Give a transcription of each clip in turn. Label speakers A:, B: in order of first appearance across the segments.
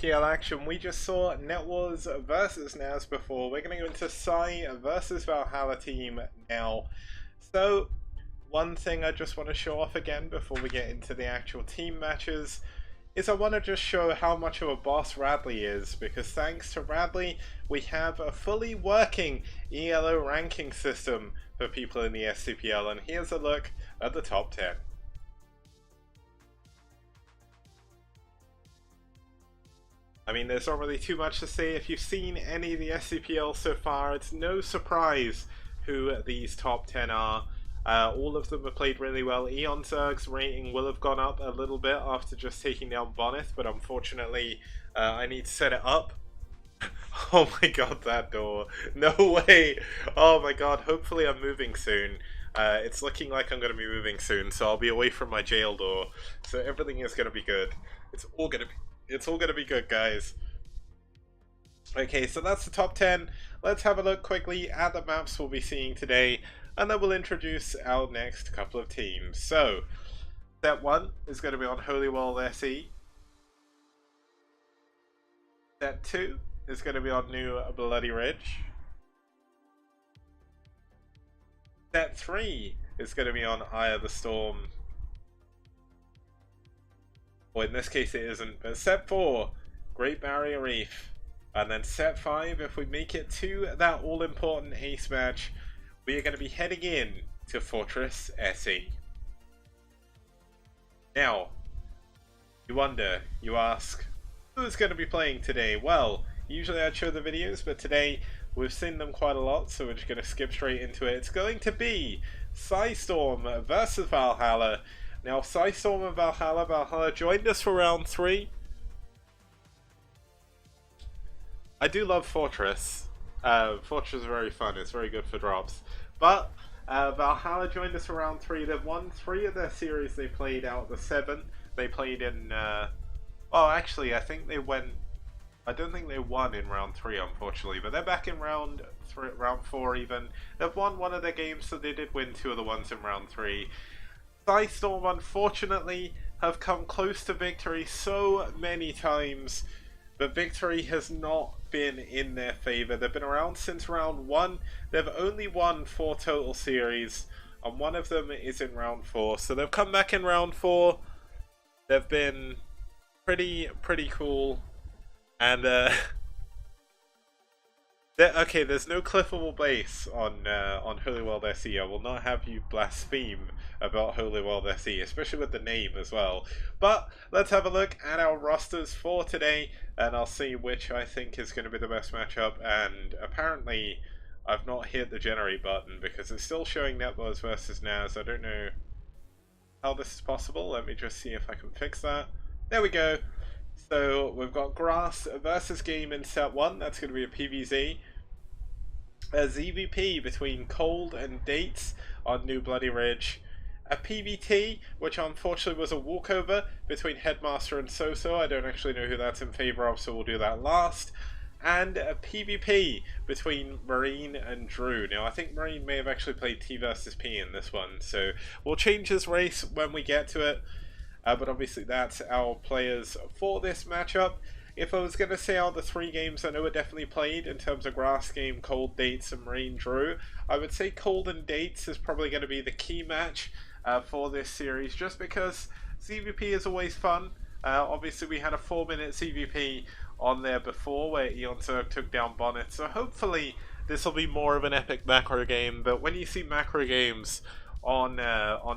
A: STPL action. We just saw NetWars versus Naz before. We're going to go into pSi versus Valhalla team now. So, one thing I just want to show off again before we get into the actual team matches is I want to just show how much of a boss Radley is, because thanks to Radley we have a fully working ELO ranking system for people in the STPL, and here's a look at the top 10. I mean, there's not really too much to say. If you've seen any of the STPL so far, it's no surprise who these top 10 are. All of them have played really well. Eon Zerg's rating will have gone up a little bit after just taking down Bonneth, but unfortunately I need to set it up. Oh my god, that door. No way! Oh my god, hopefully I'm moving soon. It's looking like I'm going to be moving soon, so I'll be away from my jail door. So everything is going to be good. It's all going to be good, guys. Okay, so that's the top 10. Let's have a look quickly at the maps we'll be seeing today, and then we'll introduce our next couple of teams. So, set 1 is going to be on Holy World SE. Set 2 is going to be on New Bloody Ridge. Set 3 is going to be on Eye of the Storm. Well, in this case it isn't, but set 4, Great Barrier Reef. And then set 5, if we make it to that all-important ace match, we are going to be heading in to Fortress SE. Now, you wonder, you ask, who's going to be playing today? Well, usually I'd show the videos, but today we've seen them quite a lot, so we're just going to skip straight into it. It's going to be Psystorm versus Valhalla. Now, Psystorm and Valhalla joined us for round 3. I do love Fortress. Fortress is very fun, it's very good for drops. But Valhalla joined us for round 3. They've won 3 of their series they played out of the 7. They played in... well, actually, I don't think they won in round 3, unfortunately. But they're back in round 4 even. They've won one of their games, so they did win 2 of the ones in round 3. Psystorm, unfortunately, have come close to victory so many times, but victory has not been in their favour. They've been around since round 1. They've only won 4 total series, and one of them is in round 4. So they've come back in round 4. They've been pretty cool, and okay, there's no cliffable base on Holy World SE. I will not have you blaspheme about Holy World SE, especially with the name as well. But let's have a look at our rosters for today, and I'll see which I think is going to be the best matchup. And apparently I've not hit the generate button because it's still showing NetWars versus Naz. I don't know how this is possible. Let me just see if I can fix that. There we go. So we've got Grass versus Game in set 1. That's going to be a PvZ. A ZVP between Cold and Dates on New Bloody Ridge. A PvT, which unfortunately was a walkover between Headmaster and Soso. I don't actually know who that's in favour of, so we'll do that last. And a PvP between Marine and Drew. Now, I think Marine may have actually played T versus P in this one, so we'll change his race when we get to it. But obviously that's our players for this matchup. If I was going to say out the 3 games I know are definitely played in terms of Grass Game, Cold Dates and Marine Drew, I would say Cold and Dates is probably going to be the key match for this series, just because CVP is always fun. Obviously we had a 4-minute CVP on there before where Eon Zerg took down Bonneth, so hopefully this will be more of an epic macro game. But when you see macro games on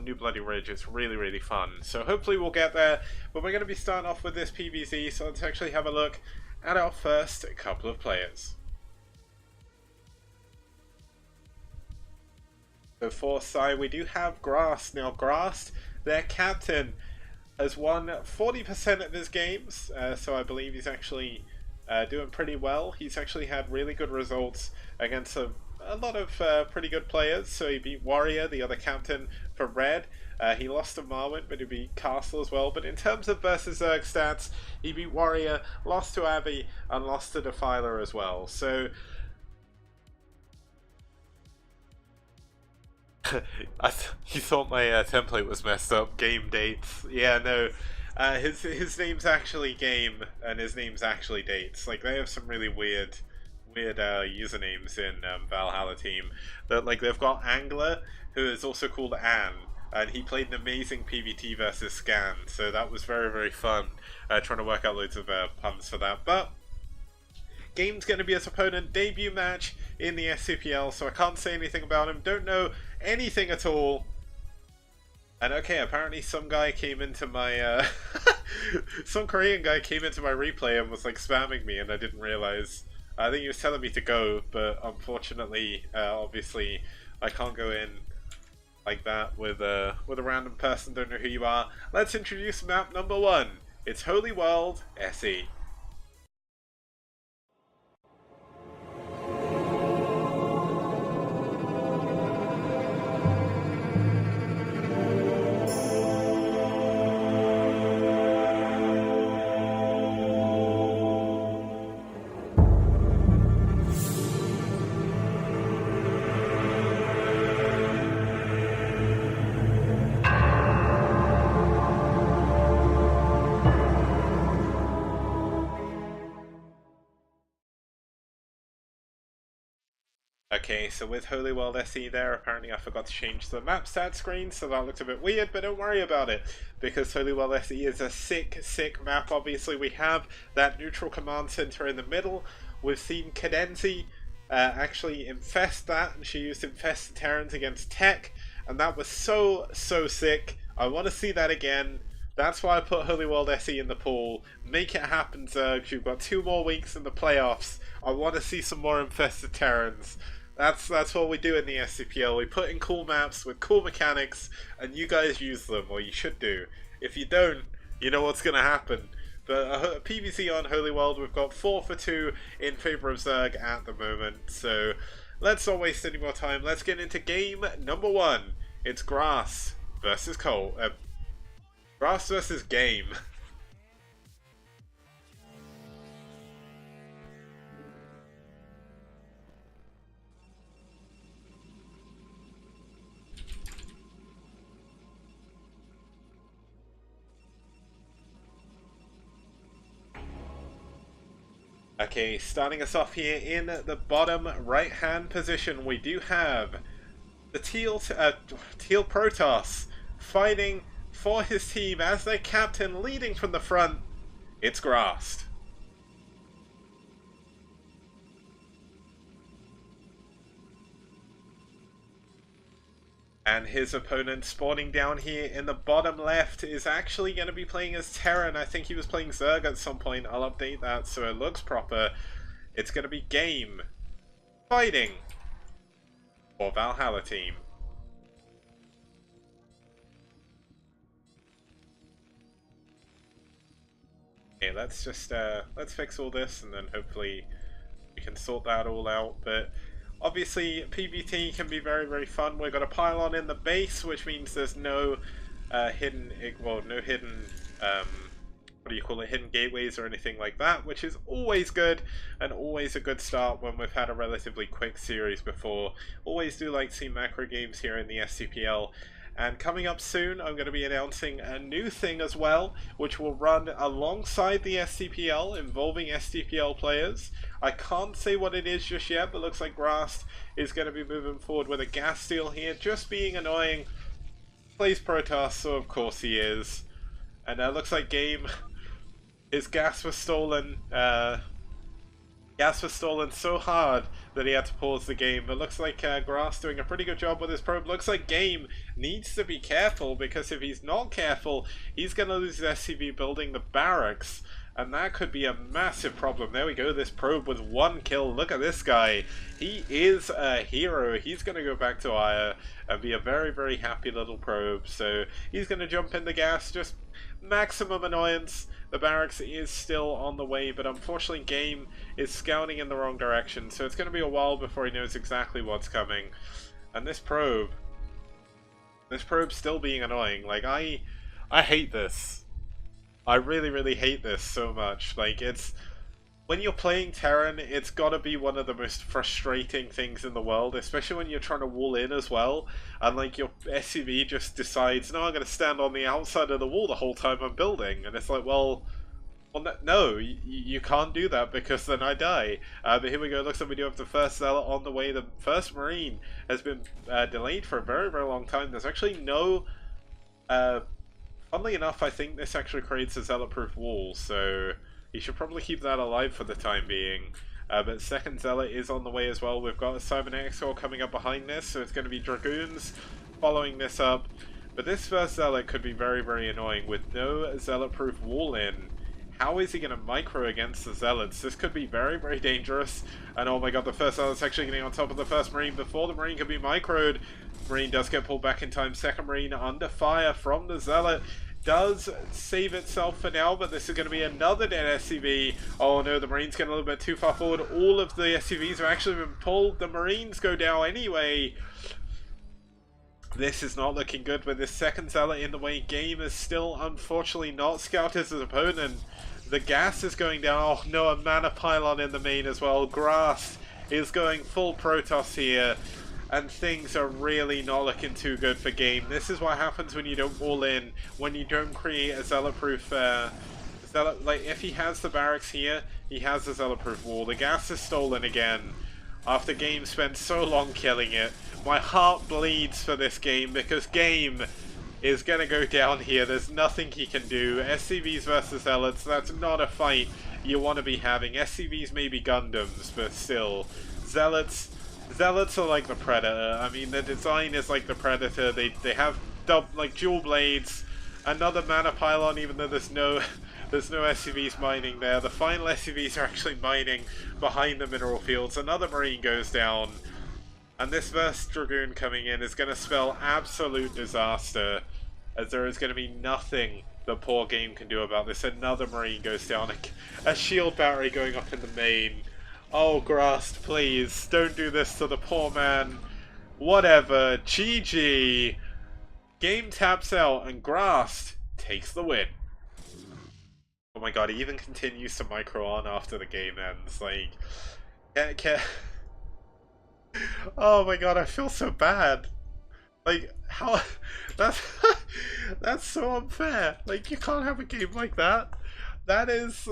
A: New Bloody Ridge, it's really fun, so hopefully we'll get there. But we're going to be starting off with this PvZ, so let's actually have a look at our first couple of players. So for Psi, we do have Grass. Now Grass, their captain, has won 40% of his games, so I believe he's actually doing pretty well. He's actually had really good results against a lot of pretty good players. So he beat Warrior, the other captain for Red. He lost to Marwin, but he beat Castle as well. But in terms of versus Zerg stats, he beat Warrior, lost to Avi, and lost to Defiler as well. So you thought my template was messed up. Game dates. Yeah, no. His name's actually Game, and his name's actually Dates. Like, they have some really weird usernames in Valhalla team. That, like, they've got Angler, who is also called Anne, and he played an amazing PvT versus Scan, so that was very, very fun, trying to work out loads of puns for that. But Game's going to be his opponent, debut match in the STPL, so I can't say anything about him, don't know anything at all. And okay, apparently some guy came into my, some Korean guy came into my replay and was like spamming me, and I didn't realize. I think he was telling me to go, but unfortunately, obviously, I can't go in like that with a random person, don't know who you are. Let's introduce map number 1. It's Holy World SE. Okay, so with Holy World SE there, apparently I forgot to change the map stat screen, so that looked a bit weird, but don't worry about it, because Holy World SE is a sick map. Obviously we have that neutral command center in the middle. We've seen Cadenzi actually infest that, and she used Infest Terrans against Tech, and that was so sick. I want to see that again. That's why I put Holy World SE in the pool. Make it happen, Zerg. You've got 2 more weeks in the playoffs. I want to see some more Infested Terrans. That's what we do in the STPL. We put in cool maps with cool mechanics, and you guys use them, or you should do. If you don't, you know what's going to happen. But PvC on Holy World, we've got 4 for 2 in favour of Zerg at the moment. So let's not waste any more time. Let's get into game number 1. It's Grass versus Coal. Grass versus Game. Okay, starting us off here in the bottom right hand position, we do have the Teal Protoss fighting for his team as their captain, leading from the front. It's Grass. And his opponent spawning down here in the bottom left is actually going to be playing as Terran. I think he was playing Zerg at some point. I'll update that so it looks proper. It's going to be Game fighting for Valhalla team. Okay, let's just let's fix all this, and then hopefully we can sort that all out. But obviously PvT can be very fun. We've got a pylon in the base, which means there's no hidden what do you call it, hidden gateways or anything like that, which is always good and always a good start when we've had a relatively quick series before. Always do like seeing macro games here in the STPL. And coming up soon, I'm going to be announcing a new thing as well, which will run alongside the STPL, involving STPL players. I can't say what it is just yet, but looks like Grass is going to be moving forward with a gas steal here, just being annoying. Plays Protoss, so of course he is. And looks like Game, his gas was stolen. Gas was stolen so hard that he had to pause the game, but looks like Grass doing a pretty good job with his probe. Looks like Game needs to be careful, because if he's not careful, he's going to lose his SCV building the barracks, and that could be a massive problem. There we go, this probe with 1 kill. Look at this guy. He is a hero. He's going to go back to Aya and be a very happy little probe. So he's going to jump in the gas, just maximum annoyance. The barracks is still on the way, but unfortunately Game is scouting in the wrong direction, so it's going to be a while before he knows exactly what's coming. And this probe's still being annoying. Like, I hate this. I really hate this so much. Like, it's when you're playing Terran, it's gotta be one of the most frustrating things in the world, especially when you're trying to wall in as well, and like your SUV just decides, no, I'm gonna stand on the outside of the wall the whole time I'm building, and it's like, well, no, you can't do that because then I die. But here we go, looks like we do have the first Zealot on the way. The first Marine has been delayed for a very, very long time. There's actually no... funnily enough, I think this actually creates a Zealot-proof wall, so you should probably keep that alive for the time being. But second Zealot is on the way as well. We've got a Cybernetics Corps coming up behind this, so it's going to be Dragoons following this up. But this first Zealot could be very, very annoying with no Zealot-proof wall in. How is he going to micro against the Zealots? This could be very, very dangerous. And oh my god, the first Zealot's actually getting on top of the first Marine before the Marine can be microed. Marine does get pulled back in time. Second Marine under fire from the Zealot. Does save itself for now, but this is going to be another dead SCV. Oh no, the Marine's getting a little bit too far forward. All of the SCVs have actually been pulled. The Marines go down anyway. This is not looking good with this second Zealot in the way. Game is still unfortunately not scouted as his opponent. The gas is going down. Oh no, a mana pylon in the main as well. Grass is going full Protoss here. And things are really not looking too good for Game. This is what happens when you don't wall in. When you don't create a Zealot-proof... Zealot, like, if he has the barracks here, he has the Zealot-proof wall. The gas is stolen again. After Game spent so long killing it. My heart bleeds for this game because Game is going to go down here. There's nothing he can do. SCVs versus Zealots, that's not a fight you want to be having. SCVs may be Gundams, but still. Zealots are like the Predator. I mean, the design is like the Predator. They have like dual blades. Another mana pylon, even though there's no SCVs mining there. The final SCVs are actually mining behind the mineral fields. Another Marine goes down. And this first Dragoon coming in is going to spell absolute disaster, as there is going to be nothing the poor Game can do about this. Another Marine goes down, a shield battery going up in the main. Oh, Grast, please, don't do this to the poor man. Whatever, GG. Game taps out and Grast takes the win. Oh my god, he even continues to micro on after the game ends. Like, oh my god, I feel so bad. Like, how... That's so unfair. Like, you can't have a game like that. That is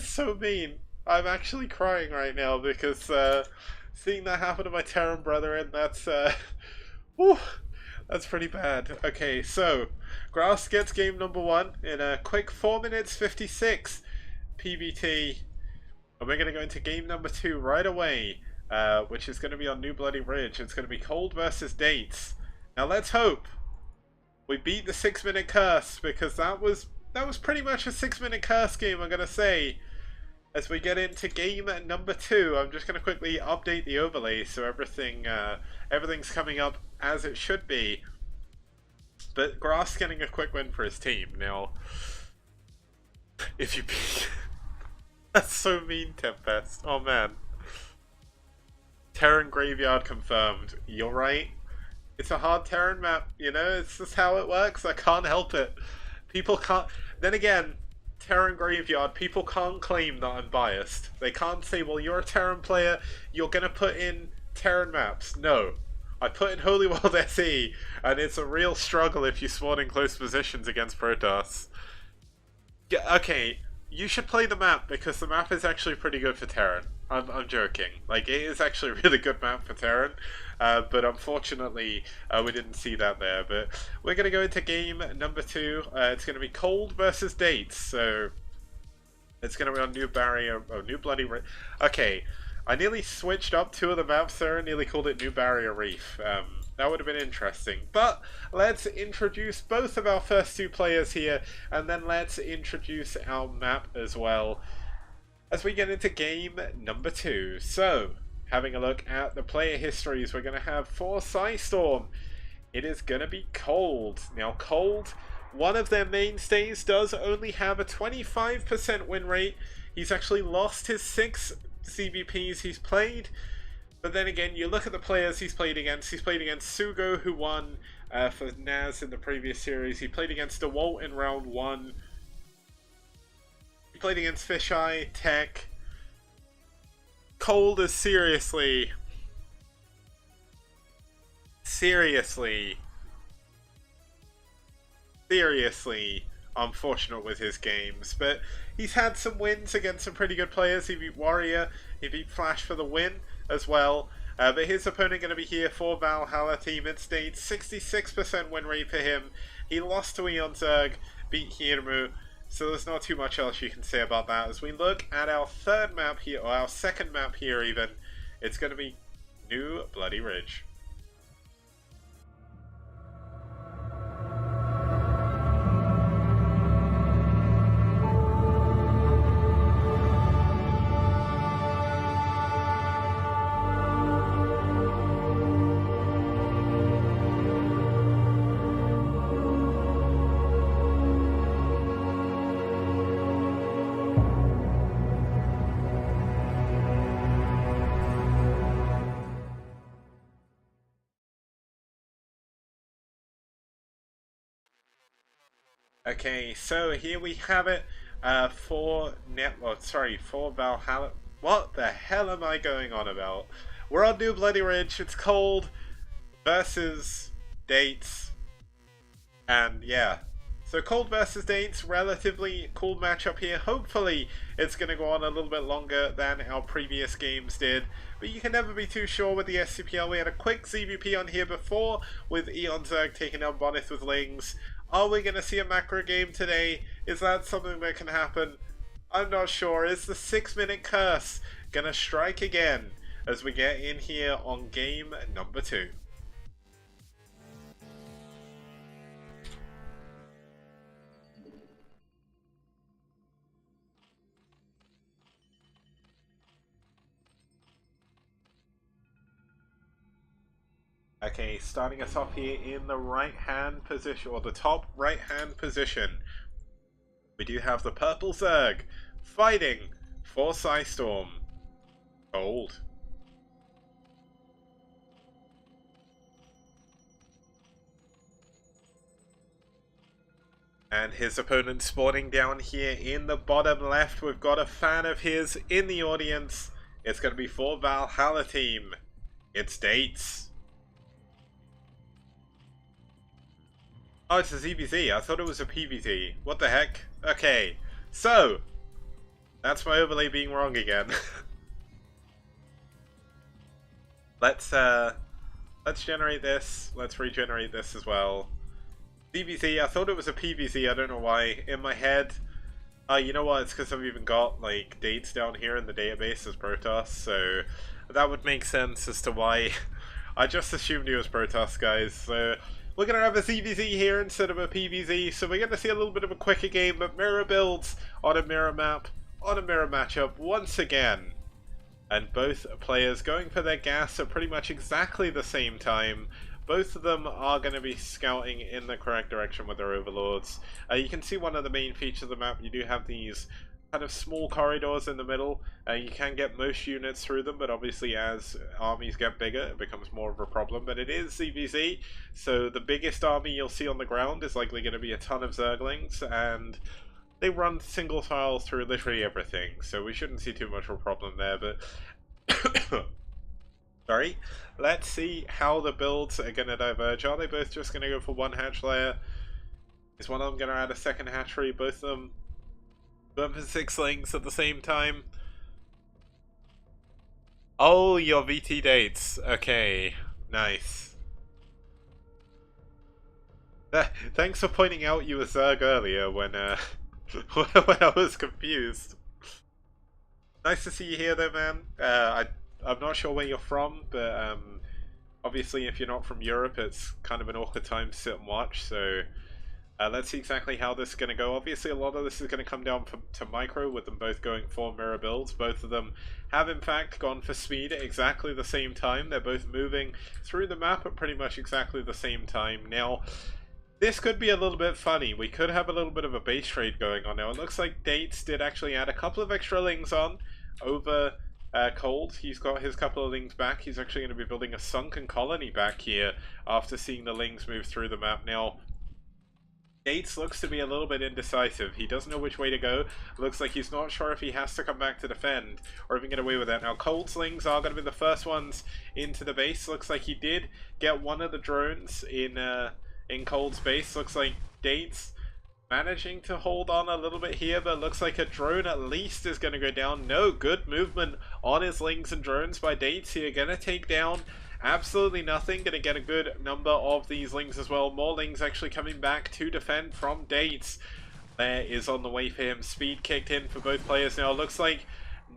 A: so mean. I'm actually crying right now because seeing that happen to my Terran brethren, whew, that's pretty bad. Okay, so Grass gets game number 1 in a quick 4 minutes 56 PBT. And we're going to go into game number 2 right away. Which is going to be on New Bloody Ridge. It's going to be Cold versus Dates. Now let's hope we beat the 6-minute curse, because that was pretty much a 6-minute curse game, I'm going to say. As we get into game number 2, I'm just going to quickly update the overlay so everything's coming up as it should be. But Grass getting a quick win for his team. Now, if you beat... That's so mean, Tempest. Oh man. Terran Graveyard confirmed. You're right. It's a hard Terran map, you know? It's just how it works. I can't help it. People can't... Then again, Terran Graveyard, people can't claim that I'm biased. They can't say, well, you're a Terran player, you're gonna put in Terran maps. No. I put in Holy World SE, and it's a real struggle if you spawn in close positions against Protoss. Yeah, okay, you should play the map, because the map is actually pretty good for Terran. I'm joking. Like, it is actually a really good map for Terran, but unfortunately, we didn't see that there. But we're going to go into game number 2. It's going to be Cold versus Dates, so it's going to be on New Barrier, New Bloody Reef. Okay, I nearly switched up 2 of the maps there and nearly called it New Barrier Reef. That would have been interesting. But let's introduce both of our first 2 players here, and then let's introduce our map as well as we get into game number 2. So, having a look at the player histories, we're going to have for pSi Storm, it is going to be Cold. Now, Cold, one of their mainstays, does only have a 25% win rate. He's actually lost his 6 CVPs he's played. But then again, you look at the players he's played against. He's played against Sugo, who won for Naz in the previous series. He played against DeWalt in round 1. He played against pSi, Tech, Cold is seriously seriously unfortunate with his games, but he's had some wins against some pretty good players. He beat Warrior, he beat Flash for the win as well. But his opponent going to be here for Valhalla Team. It states 66% win rate for him. He lost to Eon Zerg, beat Hirmu, so there's not too much else you can say about that. As we look at our third map here, or our second map here even, it's going to be New Bloody Ridge. Okay, so here we have it for Valhalla. What the hell am I going on about? We're on New Bloody Ridge, it's cold, versus Dates, and yeah. So cold versus Dates, relatively cool matchup here. Hopefully it's going to go on a little bit longer than our previous games did, but you can never be too sure with the STPL. We had a quick ZVP on here before with Eon Zerg taking down Bonith with Lings. Are we going to see a macro game today? Is that something that can happen? I'm not sure. Is the 6-minute curse going to strike again as we get in here on game number 2? Okay, starting us off here in the right-hand position, or the top right-hand position. We do have the Purple Zerg fighting for pSi Storm. Cold. And his opponent spawning down here in the bottom left. We've got a fan of his in the audience. It's going to be for Valhalla Team. It's Dates. Oh, it's a ZBZ. I thought it was a PVZ. What the heck? Okay, so that's my overlay being wrong again. Let's generate this. Let's regenerate this as well. ZBZ. I thought it was a PVZ. I don't know why. In my head, you know what? It's because I've even got like dates down here in the database as Protoss, so that would make sense as to why. I just assumed he was Protoss, guys. So we're going to have a ZVZ here instead of a PVZ, so we're going to see a little bit of a quicker game, but mirror builds on a mirror map, on a mirror matchup once again. And both players going for their gas at pretty much exactly the same time. Both of them are going to be scouting in the correct direction with their overlords. You can see one of the main features of the map. You do have these kind of small corridors in the middle. You can get most units through them, but obviously as armies get bigger, it becomes more of a problem. But it is ZVZ, so the biggest army you'll see on the ground is likely going to be a ton of Zerglings, and they run single files through literally everything, so we shouldn't see too much of a problem there. But sorry, let's see how the builds are going to diverge. Are they both just going to go for one hatch layer? Is one of them going to add a second hatchery? Both of them going for 6 Lings at the same time. Oh, your VT dates. Okay, nice. Thanks for pointing out you were Zerg earlier when when I was confused. Nice to see you here though, man. I'm not sure where you're from, but obviously if you're not from Europe, it's kind of an awkward time to sit and watch, so let's see exactly how this is going to go. Obviously a lot of this is going to come down to micro, with them both going for mirror builds. Both of them have in fact gone for speed at exactly the same time. They're both moving through the map at pretty much exactly the same time. Now, this could be a little bit funny. We could have a little bit of a base trade going on now. It looks like Dates did actually add a couple of extra Lings on over Cold. He's got his couple of Lings back. He's actually going to be building a sunken colony back here after seeing the Lings move through the map. Now, Dates looks to be a little bit indecisive. He doesn't know which way to go. Looks like he's not sure if he has to come back to defend or even get away with it. Now, Cold Slings are going to be the first ones into the base. Looks like he did get one of the drones in Cold's base. Looks like Dates managing to hold on a little bit here, but looks like a drone at least is going to go down. No, good movement on his Lings and drones by Dates here. Going to take down absolutely nothing. Going to get a good number of these Lings as well. More Lings actually coming back to defend from Dates. There is on the way for him. Speed kicked in for both players now. Looks like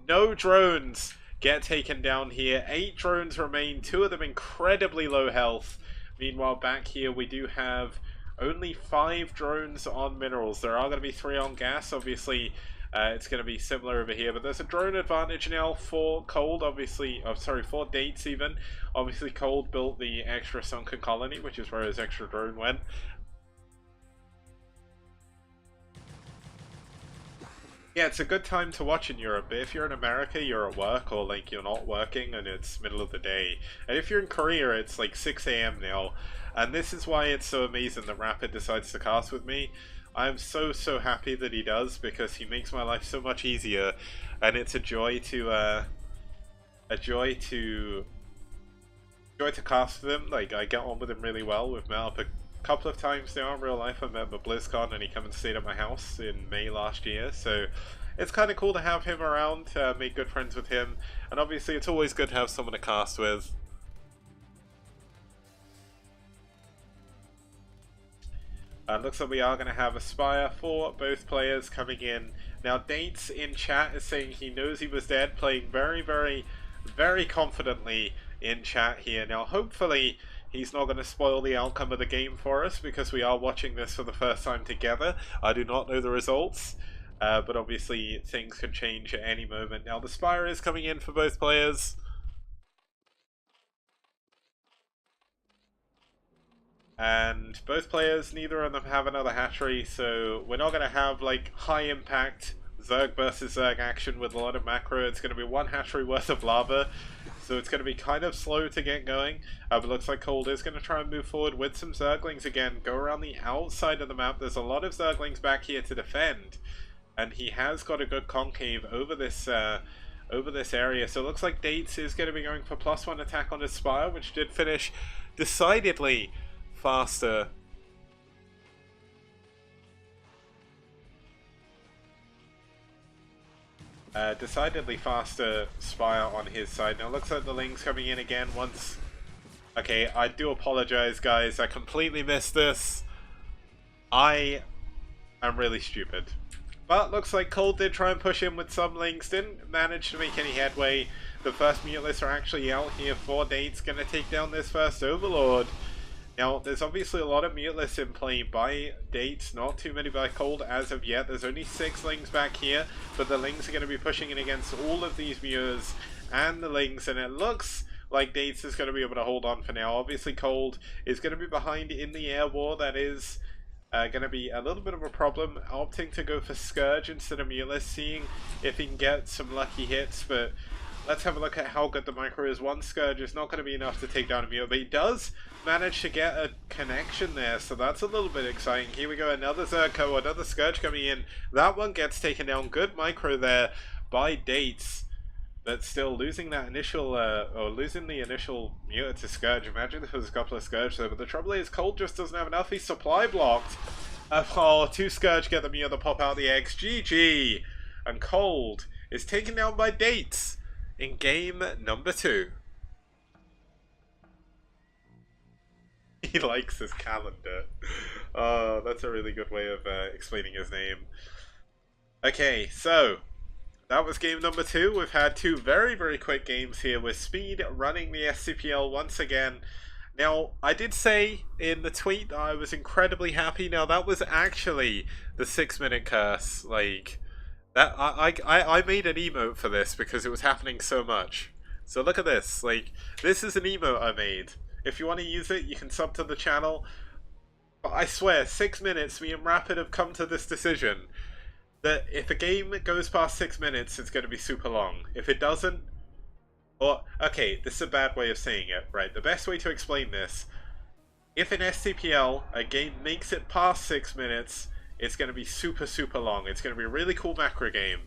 A: no drones get taken down here. 8 drones remain. 2 of them incredibly low health. Meanwhile, back here we do have only 5 drones on minerals. There are going to be 3 on gas. Obviously, it's going to be similar over here, but there's a drone advantage now for Cold, obviously. Oh, sorry, for Dates even. Obviously, Cold built the extra sunken colony, which is where his extra drone went. Yeah, it's a good time to watch in Europe, but if you're in America, you're at work, or like you're not working and it's middle of the day. And if you're in Korea, it's like 6 AM now. And this is why it's so amazing that Rapid decides to cast with me. I'm so happy that he does, because he makes my life so much easier, and it's a joy to cast with him. Like, I get on with him really well. We've met up a couple of times now in real life. I met him at BlizzCon and he came and stayed at my house in May last year, so it's kind of cool to have him around, make good friends with him, and obviously it's always good to have someone to cast with. Looks like we are going to have a Spire for both players coming in. Now, Dates in chat is saying he knows he was dead, playing very confidently in chat here. Now, hopefully, he's not going to spoil the outcome of the game for us, because we are watching this for the first time together. I do not know the results, but obviously things could change at any moment. Now, the Spire is coming in for both players. And both players, neither of them have another hatchery, so we're not going to have like high impact Zerg versus Zerg action with a lot of macro. It's going to be 1 hatchery worth of lava, so it's going to be kind of slow to get going. But it looks like Cold is going to try and move forward with some Zerglings again, go around the outside of the map. There's a lot of Zerglings back here to defend, and he has got a good concave over this area. So it looks like Dates is going to be going for +1 attack on his Spire, which did finish decidedly faster. Decidedly faster Spire on his side. Now looks like the Ling's coming in again once. Okay, I do apologize guys, I completely missed this. I am really stupid. But looks like Cold did try and push in with some Lings, didn't manage to make any headway. The first Muteless are actually out here for Dates, gonna take down this first Overlord. Now, there's obviously a lot of Muteless in play by Dates, not too many by Cold as of yet. There's only 6 Lings back here, but the Lings are going to be pushing in against all of these Mures and the Lings, and it looks like Dates is going to be able to hold on for now. Obviously, Cold is going to be behind in the air war. That is going to be a little bit of a problem, opting to go for Scourge instead of Muteless, seeing if he can get some lucky hits, but let's have a look at how good the micro is. 1 Scourge is not going to be enough to take down a Mule, but he does manage to get a connection there, so that's a little bit exciting. Here we go, another Zerko, another Scourge coming in. That one gets taken down. Good micro there by Dates, but still losing that initial, or losing the initial Mute to Scourge. Imagine if there was a couple of Scourge there, but the trouble is Cold just doesn't have enough. He's supply blocked. Oh, 2 Scourge get the Mute to pop out the eggs. GG! And Cold is taken down by Dates in game number 2. He likes his calendar. Oh, that's a really good way of explaining his name. Okay, so that was game number 2. We've had 2 very quick games here with Speed running the STPL once again. Now, I did say in the tweet that I was incredibly happy. Now, that was actually the 6-minute curse. Like, that I made an emote for this because it was happening so much. So look at this. Like, this is an emote I made. If you want to use it, you can sub to the channel. But I swear, 6 minutes, me and Rapid have come to this decision that if a game goes past 6 minutes, it's going to be super long. If it doesn't, or, okay, this is a bad way of saying it, right? The best way to explain this, if in STPL a game makes it past 6 minutes, it's going to be super long. It's going to be a really cool macro game.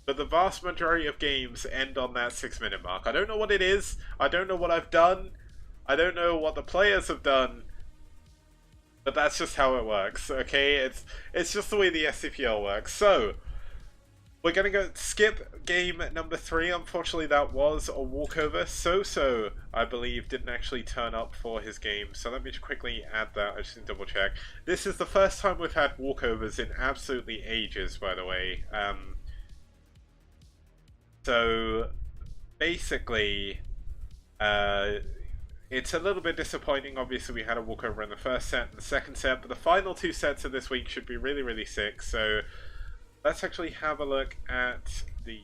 A: But the vast majority of games end on that 6-minute mark. I don't know what it is. I don't know what I've done. I don't know what the players have done. But that's just how it works, okay? It's just the way the STPL works. So, we're going to go skip game number 3. Unfortunately, that was a walkover. So, I believe, didn't actually turn up for his game. So let me just quickly add that. I just need to double check. This is the first time we've had walkovers in absolutely ages, by the way. So, basically, it's a little bit disappointing. Obviously, we had a walkover in the first set and the second set, but the final 2 sets of this week should be really sick. So, let's actually have a look at the...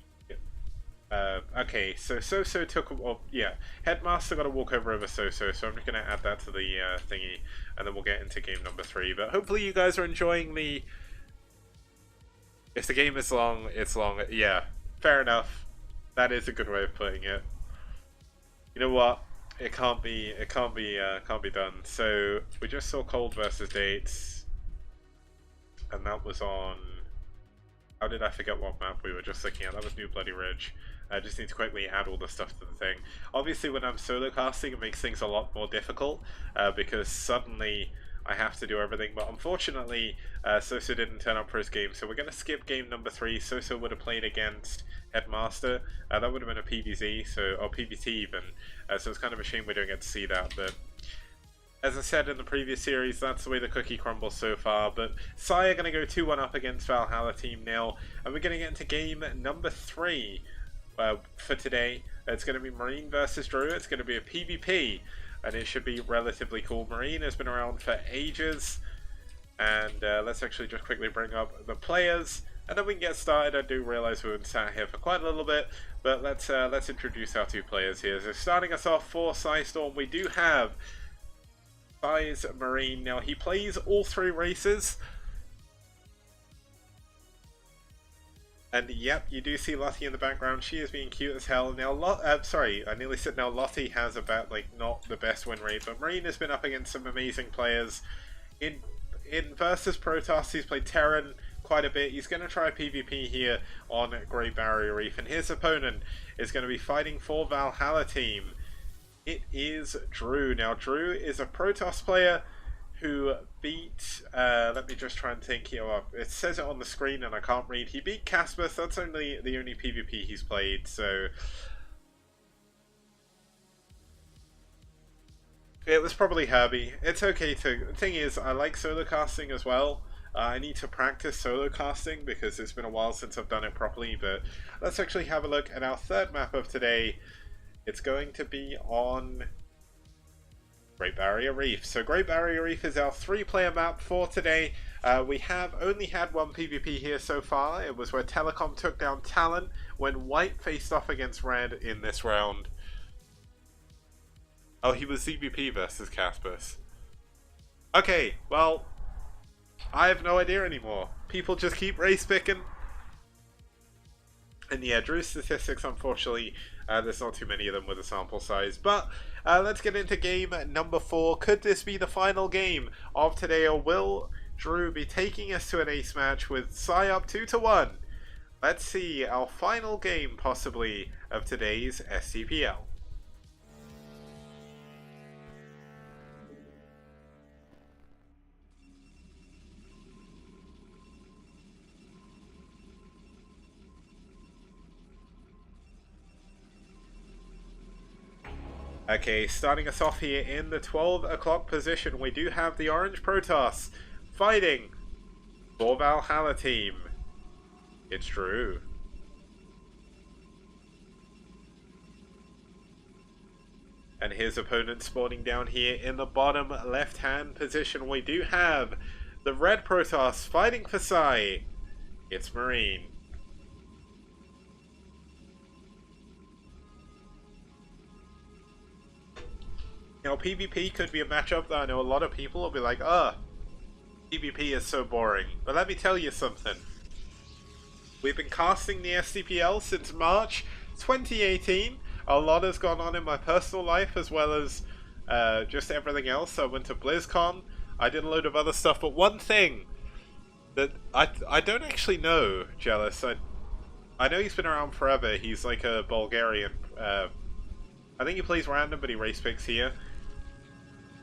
A: okay, so So took... Well, yeah, Headmaster got a walkover over So, so I'm just going to add that to the thingy, and then we'll get into game number 3. But hopefully you guys are enjoying the... If the game is long, it's long. Yeah, fair enough. That is a good way of putting it. You know what? It can't be done. So we just saw Cold versus Dates, and that was on. How did I forget what map we were just looking at? That was New Bloody Ridge. I just need to quickly add all the stuff to the thing. Obviously, when I'm solo casting, it makes things a lot more difficult because suddenly I have to do everything. But unfortunately, Sosa didn't turn up for his game, so we're going to skip game number 3. Sosa would have played against Headmaster. That would have been a PVZ, or PVT even. So it's kind of a shame we don't get to see that. But as I said in the previous series, that's the way the cookie crumbles so far. But pSi are going to go 2-1 up against Valhalla Team Nil, and we're going to get into game number 3 for today. It's going to be Marine versus Drew. It's going to be a PvP, and it should be relatively cool. Marine has been around for ages, and let's actually just quickly bring up the players, and then we can get started. I do realise we've been sat here for quite a little bit, but let's introduce our 2 players here. So starting us off for Storm, we do have pSi's Marine. Now he plays all 3 races, and yep, you do see Lottie in the background. She is being cute as hell. Now, sorry, I nearly said now Lottie has about not the best win rate, but Marine has been up against some amazing players. In versus Protoss, he's played Terran quite a bit. He's going to try a PvP here on Great Barrier Reef, and his opponent is going to be fighting for Valhalla Team. It is Drew. Now, Drew is a Protoss player who beat, let me just try and think here. Well, it says it on the screen and I can't read. He beat Caspus. That's only the only PvP he's played, so it was probably Herbie. It's okay to... The thing is, I like solo casting as well. I need to practice solo casting because it's been a while since I've done it properly, but let's actually have a look at our 3rd map of today. It's going to be on Great Barrier Reef. So Great Barrier Reef is our 3-player map for today. We have only had 1 PvP here so far. It was where Telecom took down Talon when White faced off against Red in this round. Oh, he was ZBP versus Caspus. Okay, well, I have no idea anymore. People just keep race picking. And yeah, Drew's statistics, unfortunately, there's not too many of them with a sample size. But let's get into game number 4. Could this be the final game of today, or will Drew be taking us to an ace match with pSi up 2-1? Let's see our final game, possibly, of today's STPL. Okay, starting us off here in the 12 o'clock position, we do have the Orange Protoss fighting for Valhalla Team. It's Drew. And his opponent spawning down here in the bottom left-hand position, we do have the Red Protoss fighting for pSi. It's Marine. Now, PvP could be a matchup that I know a lot of people will be like, PvP is so boring. But let me tell you something. We've been casting the STPL since March 2018. A lot has gone on in my personal life as well as just everything else. I went to BlizzCon, I did a load of other stuff, but one thing that I don't actually know, Jealous, I know he's been around forever, he's like a Bulgarian, I think he plays random, but he race picks here.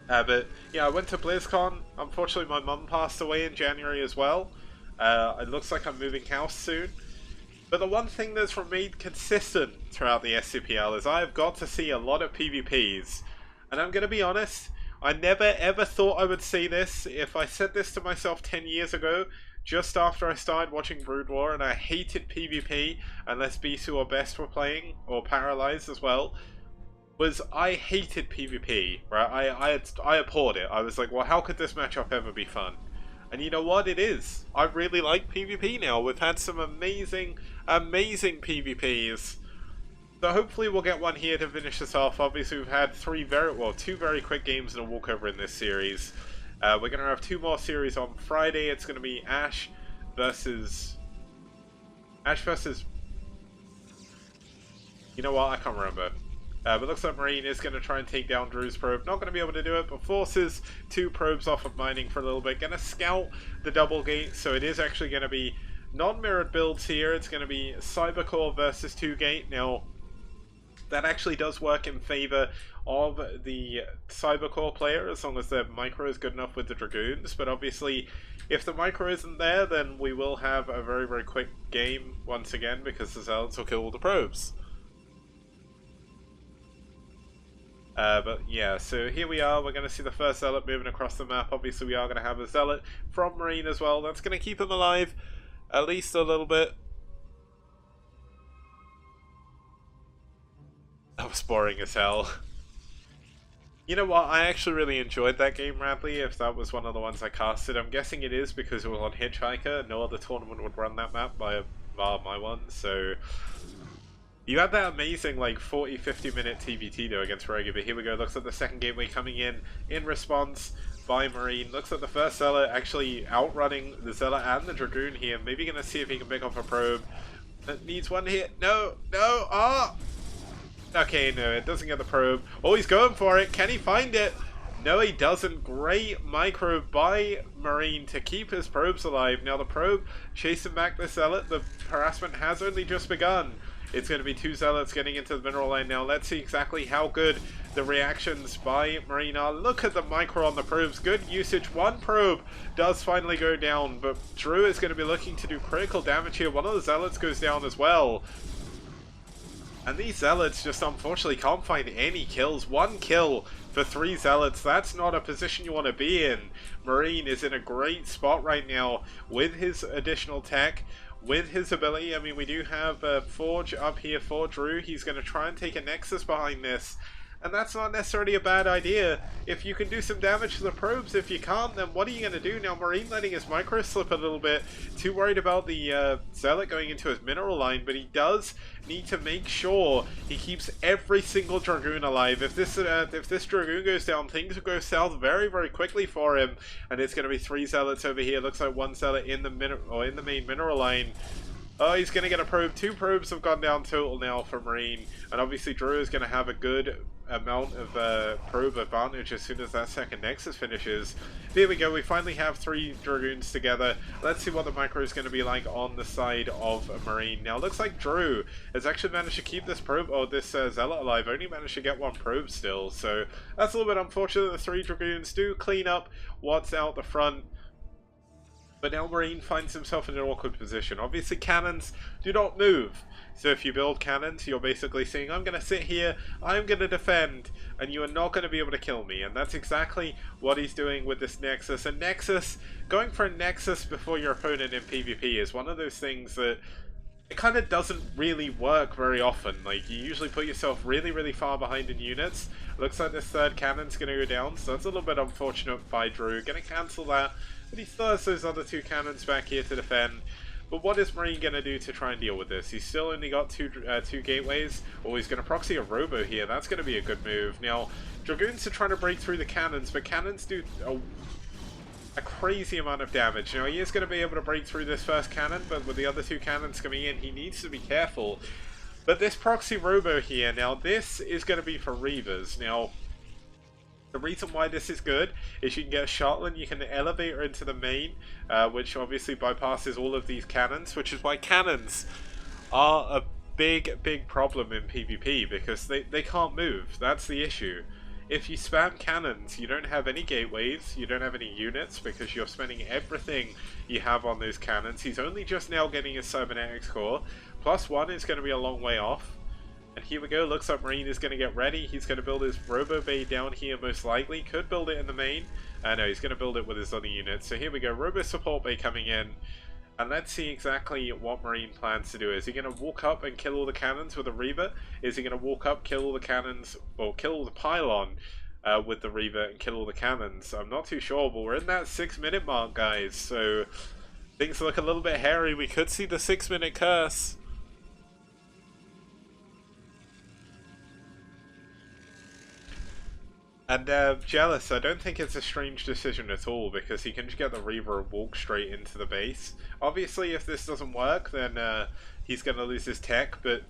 A: But yeah, I went to BlizzCon. Unfortunately, my mum passed away in January as well. It looks like I'm moving house soon. But the one thing that's remained consistent throughout the STPL is I have got to see a lot of PvPs. And I'm going to be honest, I never ever thought I would say this. If I said this to myself 10 years ago, just after I started watching Brood War, and I hated PvP unless Bisu or Best were playing, or Paralyzed as well, was I hated PvP, right? I abhorred it. I was like, well, how could this matchup ever be fun? And you know what? It is. I really like PvP now. We've had some amazing, amazing PvPs. So hopefully we'll get one here to finish this off. Obviously we've had two very quick games and a walkover in this series. We're going to have two more series on Friday. It's going to be Ash versus... You know what? I can't remember. But looks like Marine is going to try and take down Drew's probe. Not going to be able to do it, but forces two probes off of mining for a little bit. Going to scout the double gate, so it is actually going to be non-mirrored builds here. It's going to be Cybercore versus 2-gate. Now, that actually does work in favor of the Cybercore player, as long as their micro is good enough with the Dragoons. But obviously, if the micro isn't there, then we will have a very, very quick game once again, because the Zealots will kill all the probes. But yeah, so here we are. We're going to see the first Zealot moving across the map. Obviously we are going to have a Zealot from Marine as well. That's going to keep him alive at least a little bit. That was boring as hell. You know what, I actually really enjoyed that game, Radley, if that was one of the ones I casted. I'm guessing it is because it was on Hitchhiker. No other tournament would run that map bar my one, so... You had that amazing, like, 40-50 minute TVT though against Rogue, but here we go. Looks like the second gateway coming in response by Marine. Looks like the first Zealot actually outrunning the Zealot and the Dragoon here. Maybe going to see if he can pick off a probe. That needs one hit. No, no, ah! Okay, no, it doesn't get the probe. Oh, he's going for it. Can he find it? No, he doesn't. Great micro by Marine to keep his probes alive. Now the probe chasing back the Zealot. The harassment has only just begun. It's going to be two Zealots getting into the mineral line now. Let's see exactly how good the reactions by Marine are. Look at the micro on the probes. Good usage. One probe does finally go down, but Drew is going to be looking to do critical damage here. One of the Zealots goes down as well. And these Zealots just unfortunately can't find any kills. One kill for three Zealots. That's not a position you want to be in. Marine is in a great spot right now with his additional tech. With his ability, I mean, we do have Forge up here for Drew. He's going to try and take a Nexus behind this. And that's not necessarily a bad idea. If you can do some damage to the probes, if you can't, then what are you going to do? Now, Marine letting his micro slip a little bit. Too worried about the Zealot going into his mineral line, but he does need to make sure he keeps every single Dragoon alive. If this Dragoon goes down, things will go south very, very quickly for him. And it's going to be three Zealots over here. Looks like one Zealot in the main mineral line. Oh, he's going to get a probe. Two probes have gone down total now for Marine. And obviously Drew is going to have a good amount of probe advantage as soon as that second Nexus finishes. There we go. We finally have three Dragoons together. Let's see what the micro is going to be like on the side of Marine. Now, it looks like Drew has actually managed to keep this probe, or this Zealot alive. Only managed to get one probe still. So that's a little bit unfortunate. The three Dragoons do clean up what's out the front. But now Marine finds himself in an awkward position. Obviously cannons do not move. So if you build cannons, you're basically saying, I'm going to sit here, I'm going to defend, and you are not going to be able to kill me. And that's exactly what he's doing with this Nexus. And Nexus, going for a Nexus before your opponent in PvP is one of those things that it kind of doesn't really work very often. Like, you usually put yourself really, really far behind in units. Looks like this third cannon's going to go down, so that's a little bit unfortunate by Drew. Going to cancel that. But he still has those other two cannons back here to defend. But what is Marine going to do to try and deal with this? He's still only got two gateways. Oh, he's going to proxy a Robo here. That's going to be a good move. Now, Dragoons are trying to break through the cannons, but cannons do a crazy amount of damage. Now, he is going to be able to break through this first cannon, but with the other two cannons coming in, he needs to be careful. But this proxy Robo here, now, this is going to be for Reavers. Now, The reason why this is good is you can get a shuttle and you can elevate her into the main, which obviously bypasses all of these cannons, which is why cannons are a big problem in PvP, because they can't move. That's the issue. If you spam cannons, you don't have any gateways, you don't have any units, because you're spending everything you have on those cannons. He's only just now getting his cybernetics core. +1 is going to be a long way off. And here we go, looks like Marine is going to get ready. He's going to build his Robo Bay down here most likely. Could build it in the main. No, he's going to build it with his other units. So here we go, Robo Support Bay coming in. And let's see exactly what Marine plans to do. Is he going to walk up and kill all the cannons with a Reaver? Is he going to walk up, kill all the cannons, or kill all the pylon with the Reaver and kill all the cannons? I'm not too sure, but we're in that 6-minute mark, guys. So things look a little bit hairy. We could see the 6-minute curse. And Jealous, I don't think it's a strange decision at all, because he can just get the Reaver and walk straight into the base. Obviously, if this doesn't work, then he's going to lose his tech, but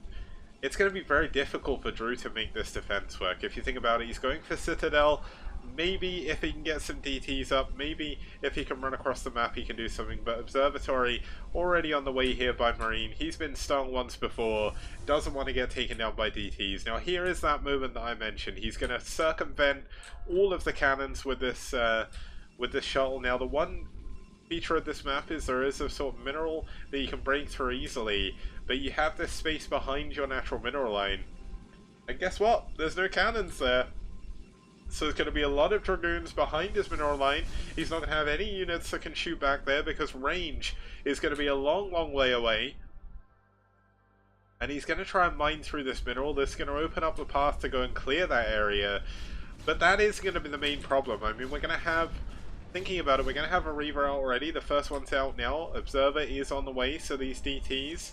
A: it's going to be very difficult for Drew to make this defense work. If you think about it, he's going for Citadel. Maybe if he can get some DTs up, maybe if he can run across the map he can do something, but Observatory already on the way here by Marine. He's been stung once before, doesn't want to get taken down by DTs. Now here is that moment that I mentioned. He's going to circumvent all of the cannons with this shuttle. Now the one feature of this map is there is a sort of mineral that you can break through easily, but you have this space behind your natural mineral line. And guess what? There's no cannons there. So there's going to be a lot of Dragoons behind his mineral line. He's not going to have any units that can shoot back there, because range is going to be a long way away. And he's going to try and mine through this mineral. This is going to open up the path to go and clear that area. But that is going to be the main problem. I mean, we're going to have, thinking about it, we're going to have a Reaver out already. The first one's out now. Observer is on the way, so these DTs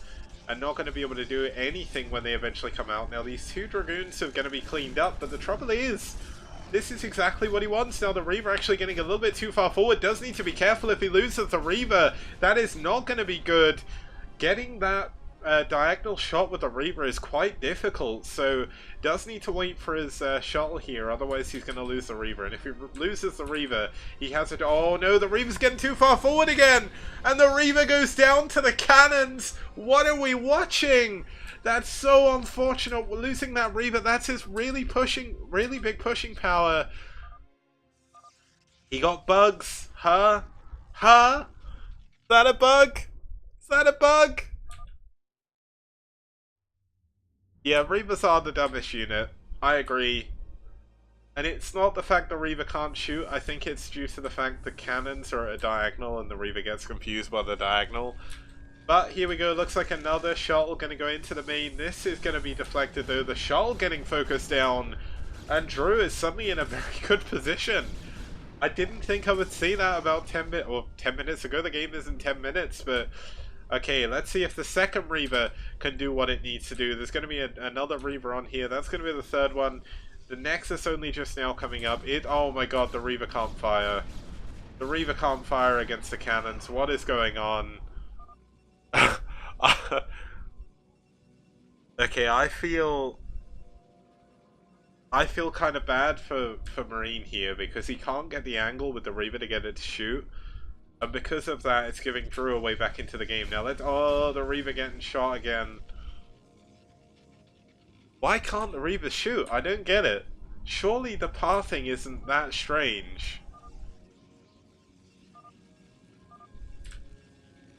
A: are not going to be able to do anything when they eventually come out. Now these 2 Dragoons are going to be cleaned up, but the trouble is, this is exactly what he wants. Now the Reaver actually getting a little bit too far forward. Does need to be careful if he loses the Reaver. That is not going to be good. Getting that diagonal shot with the Reaver is quite difficult. So does need to wait for his shuttle here. Otherwise he's going to lose the Reaver. And if he loses the Reaver, he has it. Oh no, the Reaver's getting too far forward again. And the Reaver goes down to the cannons. What are we watching? That's so unfortunate. We're losing that Reaver. That's his really big pushing power. He got bugs. Huh? Huh? Is that a bug? Is that a bug? Yeah, Reavers are the dumbest unit. I agree. And it's not the fact the Reaver can't shoot. I think it's due to the fact the cannons are at a diagonal and the Reaver gets confused by the diagonal. But here we go, looks like another shuttle going to go into the main. This is going to be deflected though. The shuttle getting focused down. And Drew is suddenly in a very good position. I didn't think I would see that about 10 minutes ago. The game isn't 10 minutes, but okay, let's see if the second Reaver can do what it needs to do. There's going to be another Reaver on here. That's going to be the third one. The Nexus only just now coming up. Oh my god, the Reaver can't fire. The Reaver can't fire against the cannons. What is going on? Okay, I feel kind of bad for Marine here, because he can't get the angle with the Reaver to get it to shoot, and because of that it's giving Drew a way back into the game. Now oh, the Reaver getting shot again. Why can't the Reaver shoot? I don't get it. Surely the pathing isn't that strange.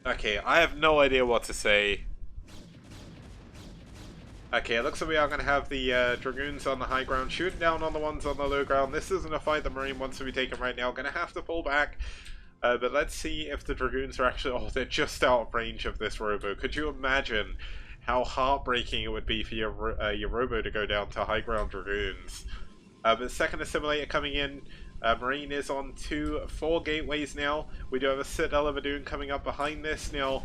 A: Okay, I have no idea what to say. Okay, it looks like we are going to have the Dragoons on the high ground shooting down on the ones on the low ground. This isn't a fight the Marine wants to be taken right now. Going to have to pull back. But let's see if the Dragoons are actually... Oh, they're just out of range of this Robo. Could you imagine how heartbreaking it would be for your Robo to go down to high ground Dragoons? But second assimilator coming in. Marine is on 4 gateways now. We do have a Citadel of Adun coming up behind this now.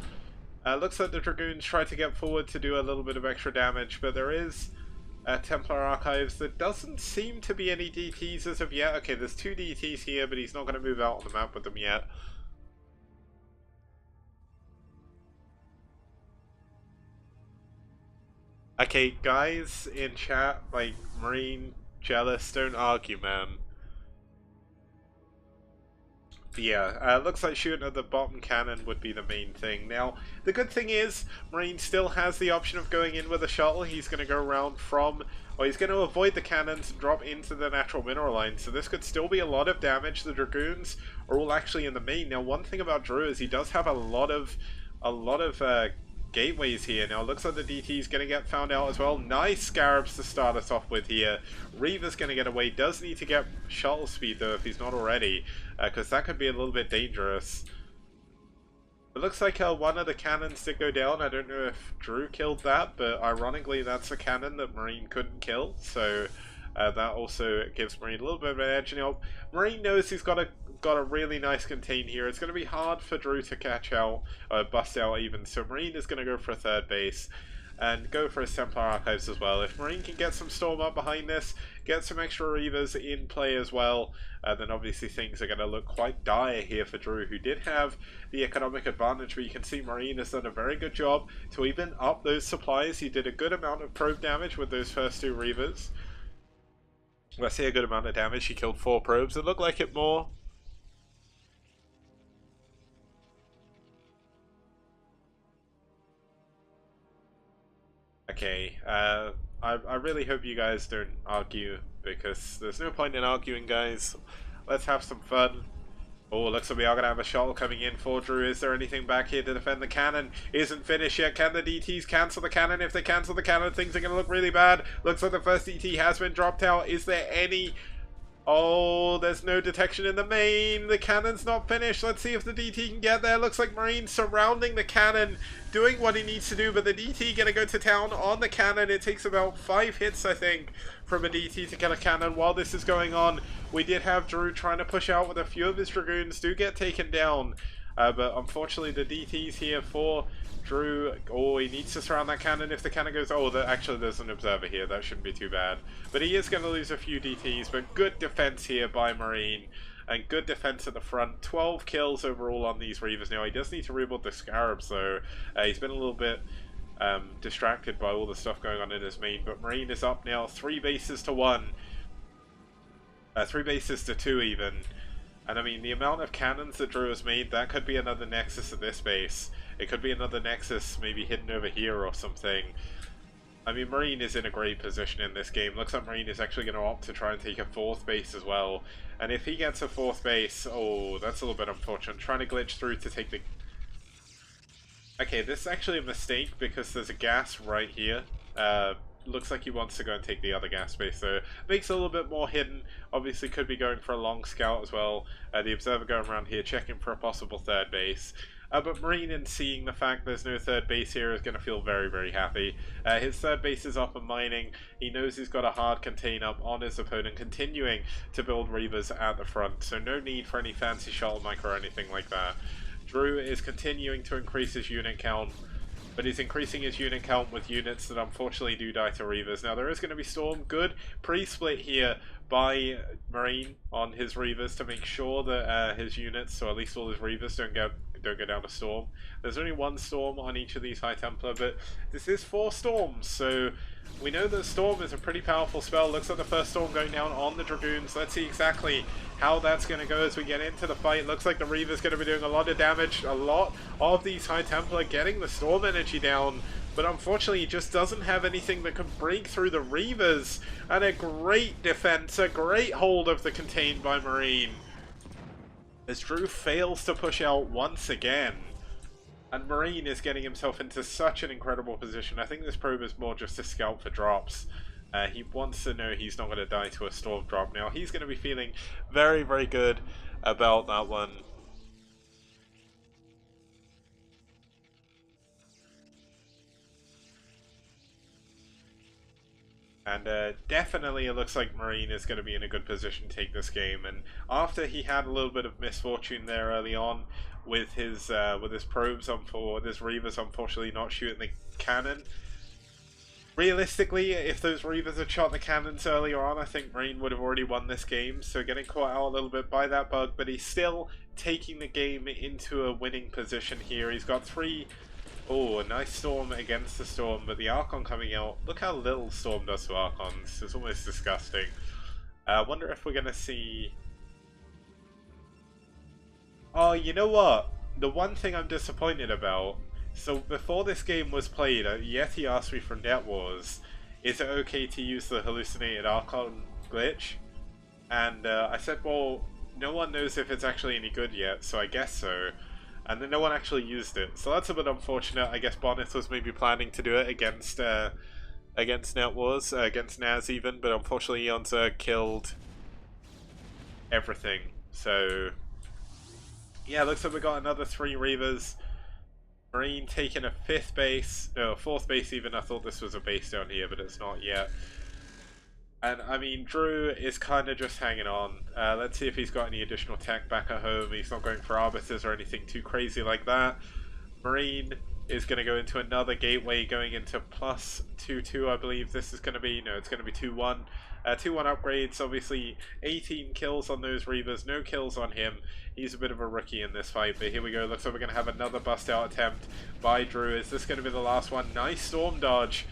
A: Looks like the Dragoons try to get forward to do a little bit of extra damage, but there is Templar Archives. There doesn't seem to be any DTs as of yet. Okay, there's 2 DTs here, but he's not going to move out on the map with them yet. Okay, guys in chat, like Marine, Jealous, don't argue, man. Yeah, looks like shooting at the bottom cannon would be the main thing. Now, the good thing is, Marine still has the option of going in with a shuttle. He's going to go around from, or he's going to avoid the cannons and drop into the natural mineral line. So this could still be a lot of damage. The Dragoons are all actually in the main. Now, one thing about Drew is he does have a lot of gateways here. Now, it looks like the DT is going to get found out as well. Nice Scarabs to start us off with here. Reaver's going to get away. Does need to get shuttle speed, though, if he's not already, because that could be a little bit dangerous. It looks like one of the cannons did go down. I don't know if Drew killed that, but ironically, that's a cannon that Marine couldn't kill, so that also gives Marine a little bit of an edge. Now, Marine knows he's got a really nice contain here. It's going to be hard for Drew to catch out, bust out even, so Marine is going to go for a third base and go for his Templar Archives as well. If Marine can get some Storm up behind this, get some extra Reavers in play as well, then obviously things are going to look quite dire here for Drew, who did have the economic advantage, but you can see Marine has done a very good job to even up those supplies. He did a good amount of probe damage with those first two Reavers. I say a good amount of damage. He killed 4 probes. It looked like it more. Okay, I really hope you guys don't argue, because there's no point in arguing, guys. Let's have some fun. Oh, looks like we are going to have a shuttle coming in for Drew. Is there anything back here to defend the cannon? Isn't finished yet. Can the DTs cancel the cannon? If they cancel the cannon, things are going to look really bad. Looks like the first DT has been dropped out. Is there any... Oh, there's no detection in the main. The cannon's not finished. Let's see if the DT can get there. Looks like Marine surrounding the cannon, doing what he needs to do, but the DT gonna go to town on the cannon. It takes about 5 hits, I think, from a DT to kill a cannon. While this is going on, we did have Drew trying to push out with a few of his Dragoons, do get taken down. But unfortunately, the DT's here for Drew. Oh, he needs to surround that cannon. If the cannon goes... Oh, actually, there's an observer here. That shouldn't be too bad. But he is going to lose a few DTs. But good defense here by Marine. And good defense at the front. 12 kills overall on these Reavers. Now, he does need to rebuild the Scarabs, though. He's been a little bit distracted by all the stuff going on in his main. But Marine is up now. 3 bases to 1. 3 bases to 2, even. And I mean, the amount of cannons that Drew has made, that could be another Nexus at this base. It could be another Nexus maybe hidden over here or something. I mean, Marine is in a great position in this game. Looks like Marine is actually going to opt to try and take a 4th base as well. And if he gets a 4th base, oh, that's a little bit unfortunate. Trying to glitch through to take the... Okay, this is actually a mistake because there's a gas right here. Looks like he wants to go and take the other gas base, so makes it a little bit more hidden. Obviously could be going for a long scout as well. The observer going around here checking for a possible 3rd base. But Marine, in seeing the fact there's no 3rd base here, is going to feel very, very happy. His 3rd base is up and mining. He knows he's got a hard contain up on his opponent, continuing to build Reavers at the front, so no need for any fancy shuttle micro or anything like that. Drew is continuing to increase his unit count, but he's increasing his unit count with units that unfortunately do die to Reavers. Now there is going to be Storm. Good pre-split here by Marine on his Reavers to make sure that his units, so at least all his Reavers, don't go down to Storm. There's only 1 Storm on each of these High Templar, but this is 4 Storms, so we know that Storm is a pretty powerful spell. Looks like the first Storm going down on the Dragoons. Let's see exactly how that's going to go as we get into the fight. Looks like the Reaver's going to be doing a lot of damage. A lot of these High Templar getting the Storm energy down, but unfortunately he just doesn't have anything that can break through the Reavers. And a great defense, a great hold of the contain by Marine, as Drew fails to push out once again. And Marine is getting himself into such an incredible position. I think this probe is more just a scout for drops. He wants to know he's not going to die to a Storm drop. Now he's going to be feeling very, very good about that one. And definitely it looks like Marine is going to be in a good position to take this game. And after he had a little bit of misfortune there early on with his probes with his Reavers unfortunately not shooting the cannon, realistically, if those Reavers had shot the cannons earlier on, I think Marine would have already won this game. So getting caught out a little bit by that bug, but he's still taking the game into a winning position here. He's got 3... Oh, a nice Storm against the Storm, but the Archon coming out. Look how little Storm does to Archons. It's almost disgusting. I wonder if we're going to see... Oh, you know what? The one thing I'm disappointed about. So before this game was played, Yeti asked me from Net Wars, is it okay to use the hallucinated Archon glitch? And I said, well, no one knows if it's actually any good yet, so I guess so. And then no one actually used it, so that's a bit unfortunate. I guess Bonnet was maybe planning to do it against Net Wars, against Naz even, but unfortunately Yonza killed everything. So yeah, looks like we got another 3 Reavers. Marine taking a 5th base, no, a 4th base even. I thought this was a base down here, but it's not yet. And I mean, Drew is kind of just hanging on. Let's see if he's got any additional tech back at home. He's not going for Arbiters or anything too crazy like that. Marine is going to go into another gateway, going into plus 2-2, I believe this is going to be. No, it's going to be 2-1. 2-1 upgrades, obviously 18 kills on those Reavers, no kills on him. He's a bit of a rookie in this fight, but here we go. Looks like we're going to have another bust out attempt by Drew. Is this going to be the last one? Nice storm dodge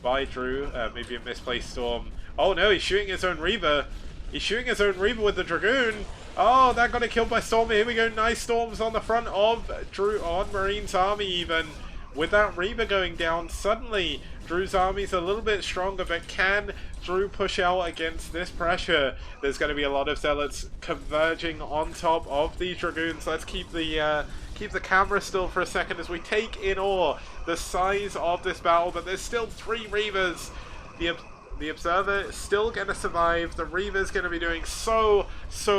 A: by Drew. Maybe a misplaced storm. Oh no, he's shooting his own Reaver. He's shooting his own Reaver with the Dragoon. Oh, that got it killed by Storm. Here we go. Nice storms on the front of Drew, on Marine's army even. With that Reaver going down, suddenly Drew's army's a little bit stronger, but can Drew push out against this pressure? There's going to be a lot of Zealots converging on top of these Dragoons. Let's keep the camera still for a second as we take in awe the size of this battle, but there's still 3 Reavers. The Observer is still going to survive. The Reaver's going to be doing so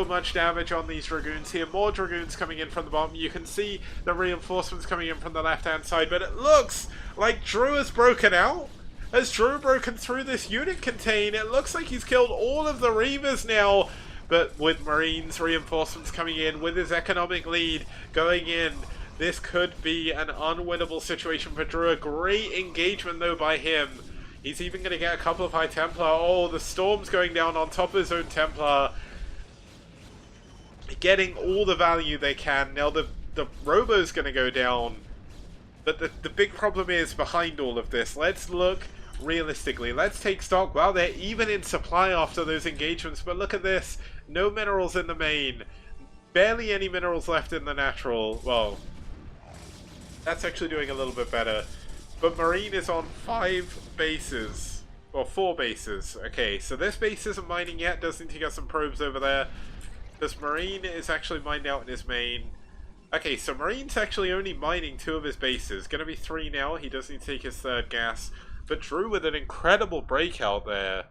A: much damage on these Dragoons here. More Dragoons coming in from the bottom. You can see the reinforcements coming in from the left-hand side, but it looks like Drew has broken out. Has Drew broken through this unit contain? It looks like he's killed all of the Reavers now, but with Marines reinforcements coming in, with his economic lead going in, this could be an unwinnable situation for Drew. A great engagement though by him. He's even going to get a couple of High Templar. Oh, the Storm's going down on top of his own Templar. Getting all the value they can. Now the Robo's going to go down. But the big problem is behind all of this. Let's look realistically. Let's take stock. Wow, they're even in supply after those engagements. But look at this. No minerals in the main. Barely any minerals left in the natural. Well, that's actually doing a little bit better. But Marine is on 5 bases. Or 4 bases. Okay, so this base isn't mining yet. Does need to get some probes over there. This Marine is actually mined out in his main. Okay, so Marine's actually only mining 2 of his bases. Gonna be 3 now. He does need to take his 3rd gas. But Drew with an incredible breakout there.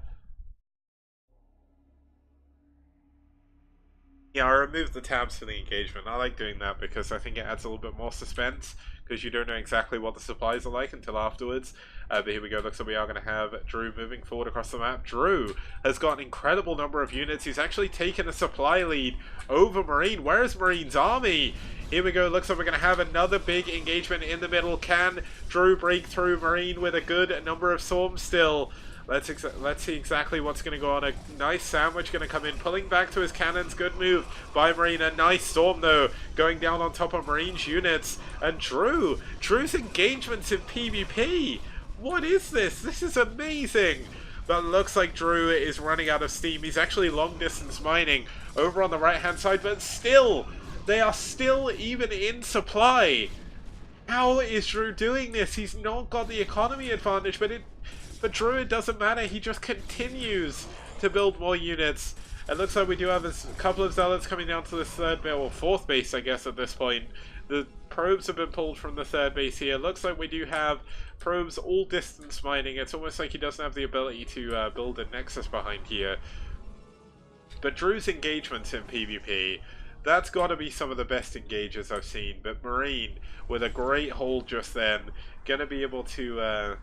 A: Yeah, I removed the tabs for the engagement. I like doing that because I think it adds a little bit more suspense, because you don't know exactly what the supplies are like until afterwards. But here we go. Looks like we are going to have Drew moving forward across the map. Drew has got an incredible number of units. He's actually taken a supply lead over Marine. Where is Marine's army? Here we go. Looks like we're going to have another big engagement in the middle. Can Drew break through? Marine with a good number of swarms still. Let's see exactly what's going to go on. A nice sandwich going to come in, pulling back to his cannons. Good move by Marine. A nice storm, though, going down on top of Marine's units. And Drew's engagements in PvP. What is this? This is amazing. But looks like Drew is running out of steam. He's actually long-distance mining over on the right-hand side, but still, they are still even in supply. How is Drew doing this? He's not got the economy advantage, but Drew, it doesn't matter. He just continues to build more units. It looks like we do have a couple of Zealots coming down to this 3rd base, or 4th base, I guess, at this point. The probes have been pulled from the 3rd base here. Looks like we do have probes all distance mining. It's almost like he doesn't have the ability to build a Nexus behind here. But Drew's engagements in PvP, that's got to be some of the best engagers I've seen. But Marine, with a great hold just then, going to be able to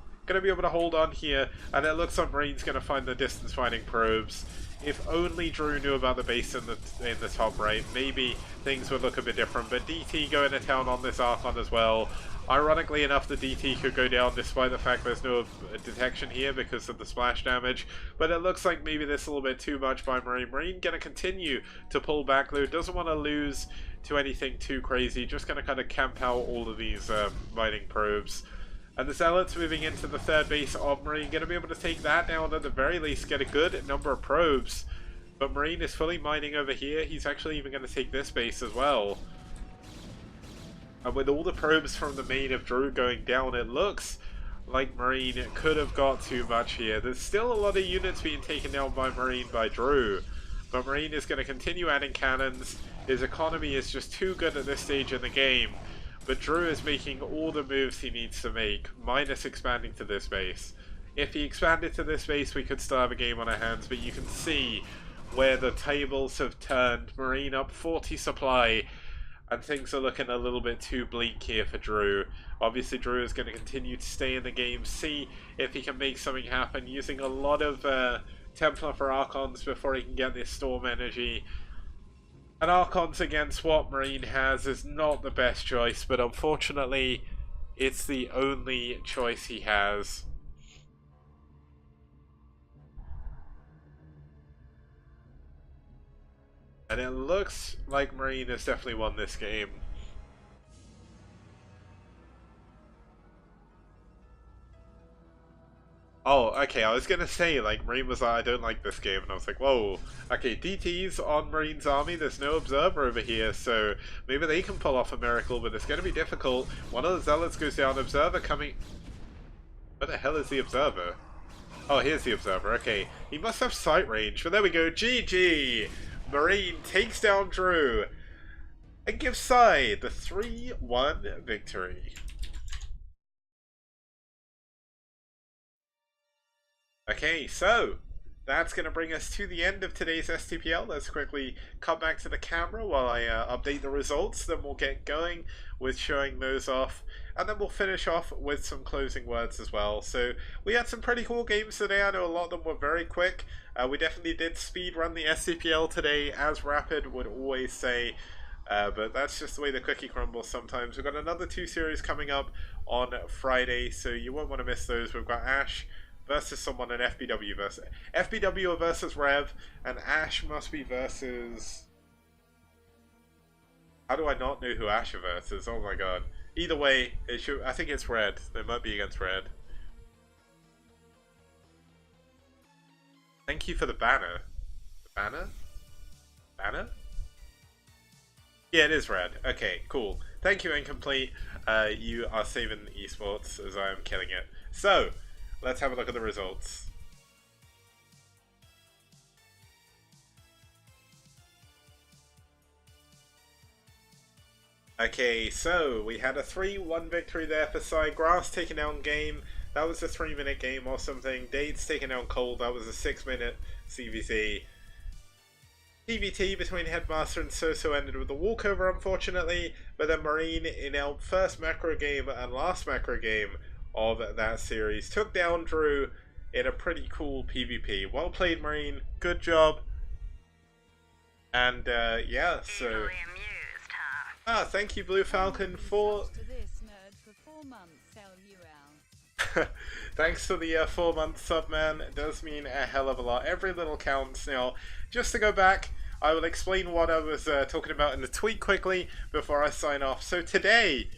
A: hold on here, and it looks like Marine's going to find the distance finding probes. If only Drew knew about the base in the top right, maybe things would look a bit different. But DT going to town on this Archon as well. Ironically enough, the DT could go down despite the fact there's no detection here because of the splash damage. But it looks like maybe this is a little bit too much by Marine. Marine going to continue to pull back though. Doesn't want to lose to anything too crazy. Just going to kind of camp out all of these mining probes. And the Zealots moving into the 3rd base of Marine, going to be able to take that down, at the very least get a good number of probes. But Marine is fully mining over here. He's actually even going to take this base as well. And with all the probes from the main of Drew going down, it looks like Marine could have got too much here. There's still a lot of units being taken down by Marine by Drew. But Marine is going to continue adding cannons. His economy is just too good at this stage in the game. But Drew is making all the moves he needs to make, minus expanding to this base. If he expanded to this base, we could still have a game on our hands, but you can see where the tables have turned. Marine up 40 supply, and things are looking a little bit too bleak here for Drew. Obviously, Drew is going to continue to stay in the game, see if he can make something happen, using a lot of Templar for Archons before he can get this Storm energy. And Archons against what Marine has is not the best choice, but unfortunately, it's the only choice he has. And it looks like Marine has definitely won this game. Oh, okay, I was gonna say, like, Marine was like, I don't like this game, and I was like, whoa. Okay, DT's on Marine's army, there's no Observer over here, so maybe they can pull off a miracle, but it's gonna be difficult. One of the Zealots goes down, Observer coming... Where the hell is the Observer? Oh, here's the Observer, okay. He must have sight range, but there we go, GG! Marine takes down Drew, and gives pSi the 3-1 victory. Okay, so that's going to bring us to the end of today's STPL. Let's quickly come back to the camera while I update the results. Then we'll get going with showing those off. And then we'll finish off with some closing words as well. So we had some pretty cool games today. I know a lot of them were very quick. We definitely did speed run the STPL today, as Rapid would always say. But that's just the way the cookie crumbles sometimes. We've got another 2 series coming up on Friday, so you won't want to miss those. We've got Ash versus someone in FBW versus Rev, and Ash must be versus... How do I not know who Ash versus? Oh my god. Either way, it should... I think it's Red. They might be against Red. Thank you for the banner. The banner? Banner? Yeah, it is Red. Okay, cool. Thank you, Incomplete. You are saving esports as I am killing it. So, let's have a look at the results. Okay, so we had a 3-1 victory there for pSi. Grass taking down Game. That was a 3-minute game or something. Dates taking down Cold. That was a 6-minute CVC. PvT between Headmaster and Soso ended with a walkover, unfortunately. But then Marine, in our first macro game and last macro game of that series, took down Drew in a pretty cool PvP. Well played, Marine. Good job. And yeah, so... thank you, Blue Falcon, for... Thanks for the 4-month sub, man. It does mean a hell of a lot. Every little counts. Now, just to go back, I will explain what I was talking about in the tweet quickly before I sign off. So today,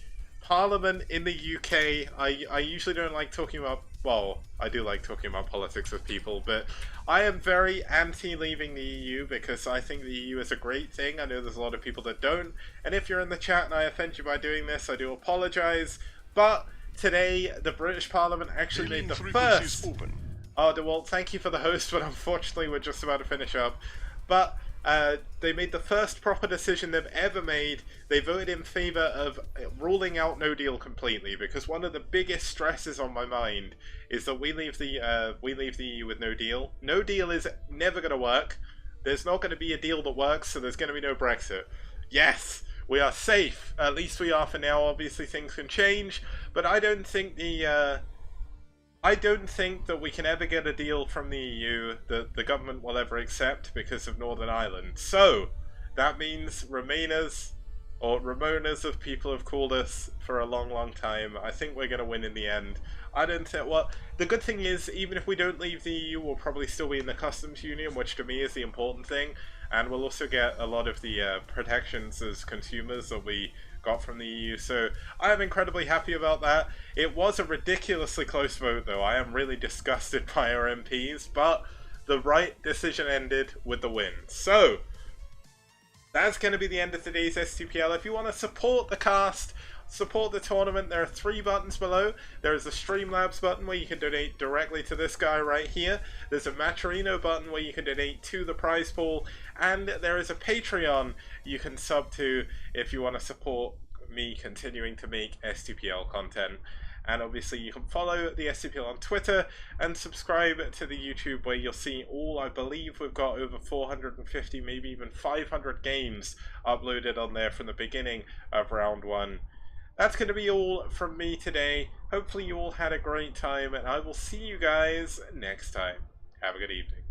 A: Parliament in the UK, I usually don't like talking about, well, I do like talking about politics with people, but I am very anti-leaving the EU because I think the EU is a great thing. I know there's a lot of people that don't, and if you're in the chat and I offend you by doing this, I do apologise, but today, the British Parliament actually made the first... Oh, DeWalt, thank you for the host, but unfortunately we're just about to finish up. But they made the first proper decision they've ever made. They voted in favour of ruling out no deal completely, because one of the biggest stresses on my mind is that we leave the EU with no deal. No deal is never going to work. There's not going to be a deal that works, so there's going to be no Brexit. Yes! We are safe. At least we are for now. Obviously things can change, but I don't think that we can ever get a deal from the EU that the government will ever accept because of Northern Ireland. So that means Remainers, or Ramonas as people have called us for a long, long time. I think we're going to win in the end. I don't think... Well, the good thing is, even if we don't leave the EU, we'll probably still be in the customs union, which to me is the important thing. And we'll also get a lot of the protections as consumers that we got from the EU. So I am incredibly happy about that. It was a ridiculously close vote, though. I am really disgusted by our MPs, but the right decision ended with the win. So that's going to be the end of today's STPL. If you want to support the cast, support the tournament, there are 3 buttons below. There is a Streamlabs button where you can donate directly to this guy right here. There's a Matcherino button where you can donate to the prize pool. And there is a Patreon you can sub to if you want to support me continuing to make STPL content. And obviously you can follow the STPL on Twitter and subscribe to the YouTube where you'll see all, I believe we've got over 450, maybe even 500 games uploaded on there from the beginning of round 1. That's going to be all from me today. Hopefully you all had a great time, and I will see you guys next time. Have a good evening.